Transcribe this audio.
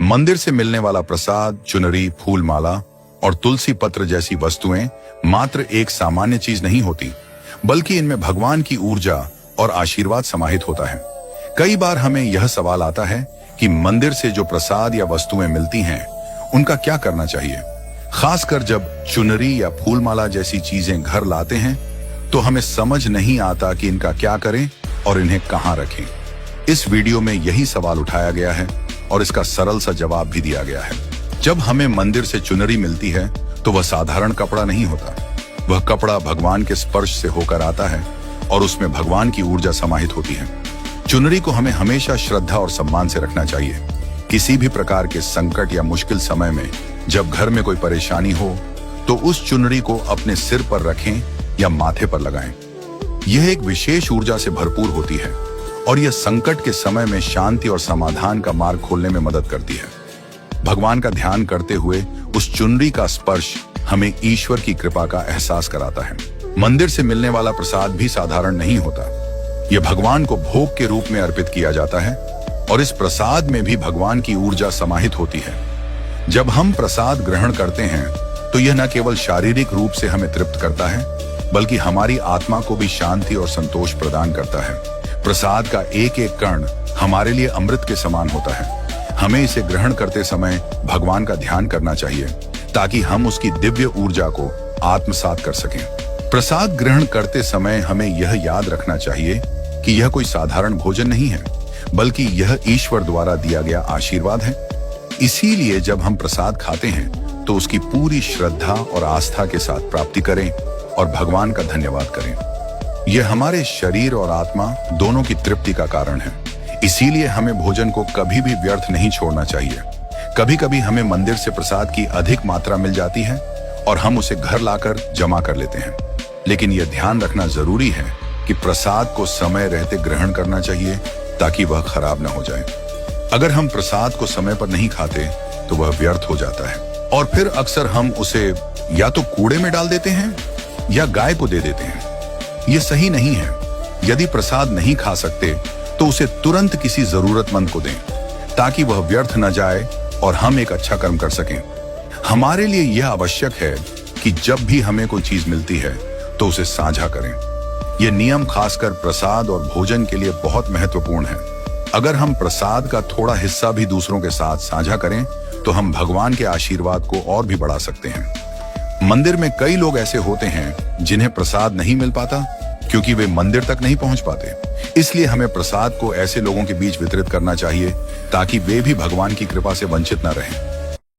मंदिर से मिलने वाला प्रसाद, चुनरी, फूल माला और तुलसी पत्र जैसी वस्तुएं मात्र एक सामान्य चीज नहीं होती, बल्कि इनमें भगवान की ऊर्जा और आशीर्वाद समाहित होता है। कई बार हमें यह सवाल आता है कि मंदिर से जो प्रसाद या वस्तुएं मिलती हैं, उनका क्या करना चाहिए। खासकर जब चुनरी या फूल माला जैसी चीजें घर लाते हैं तो हमें समझ नहीं आता कि इनका क्या करें और इन्हें कहां रखें। इस वीडियो में यही सवाल उठाया गया है और इसका सरल सा जवाब भी दिया गया है। जब हमें मंदिर से चुनरी मिलती है तो वह साधारण कपड़ा नहीं होता। वह कपड़ा भगवान के स्पर्श से होकर आता है और उसमें भगवान की ऊर्जा समाहित होती है। चुनरी को हमें हमेशा श्रद्धा और सम्मान से रखना चाहिए। किसी भी प्रकार के संकट या मुश्किल समय में जब घर में कोई परेशानी हो तो उस चुनरी को अपने सिर पर रखें या माथे पर लगाएं। यह एक विशेष ऊर्जा से भरपूर होती है और यह संकट के समय में शांति और समाधान का मार्ग खोलने में मदद करती है। भगवान का ध्यान करते हुए उस चुनरी का स्पर्श हमें ईश्वर की कृपा का एहसास कराता है। मंदिर से मिलने वाला प्रसाद भी साधारण नहीं होता। यह भगवान को भोग के रूप में अर्पित किया जाता है और इस प्रसाद में भी भगवान की ऊर्जा समाहित होती है। जब हम प्रसाद ग्रहण करते हैं तो यह न केवल शारीरिक रूप से हमें तृप्त करता है, बल्कि हमारी आत्मा को भी शांति और संतोष प्रदान करता है। प्रसाद का एक एक कण हमारे लिए अमृत के समान होता है। हमें इसे ग्रहण करते समय भगवान का ध्यान करना चाहिए ताकि हम उसकी दिव्य ऊर्जा को आत्मसात कर सकें। प्रसाद ग्रहण करते समय हमें यह याद रखना चाहिए कि यह कोई साधारण भोजन नहीं है, बल्कि यह ईश्वर द्वारा दिया गया आशीर्वाद है। इसीलिए जब हम प्रसाद खाते हैं तो उसकी पूरी श्रद्धा और आस्था के साथ प्राप्ति करें और भगवान का धन्यवाद करें। यह हमारे शरीर और आत्मा दोनों की तृप्ति का कारण है। इसीलिए हमें भोजन को कभी भी व्यर्थ नहीं छोड़ना चाहिए। कभी कभी हमें मंदिर से प्रसाद की अधिक मात्रा मिल जाती है और हम उसे घर लाकर जमा कर लेते हैं, लेकिन यह ध्यान रखना जरूरी है कि प्रसाद को समय रहते ग्रहण करना चाहिए ताकि वह खराब न हो जाए। अगर हम प्रसाद को समय पर नहीं खाते तो वह व्यर्थ हो जाता है और फिर अक्सर हम उसे या तो कूड़े में डाल देते हैं या गाय को दे देते हैं। यह सही नहीं है। यदि प्रसाद नहीं खा सकते तो उसे तुरंत किसी जरूरतमंद को दें ताकि वह व्यर्थ न जाए और हम एक अच्छा कर्म कर सकें। हमारे लिए यह आवश्यक है कि जब भी हमें कोई चीज मिलती है तो उसे साझा करें। यह नियम खासकर प्रसाद और भोजन के लिए बहुत महत्वपूर्ण है। अगर हम प्रसाद का थोड़ा हिस्सा भी दूसरों के साथ साझा करें तो हम भगवान के आशीर्वाद को और भी बढ़ा सकते हैं। मंदिर में कई लोग ऐसे होते हैं जिन्हें प्रसाद नहीं मिल पाता क्योंकि वे मंदिर तक नहीं पहुंच पाते। इसलिए हमें प्रसाद को ऐसे लोगों के बीच वितरित करना चाहिए ताकि वे भी भगवान की कृपा से वंचित न रहें।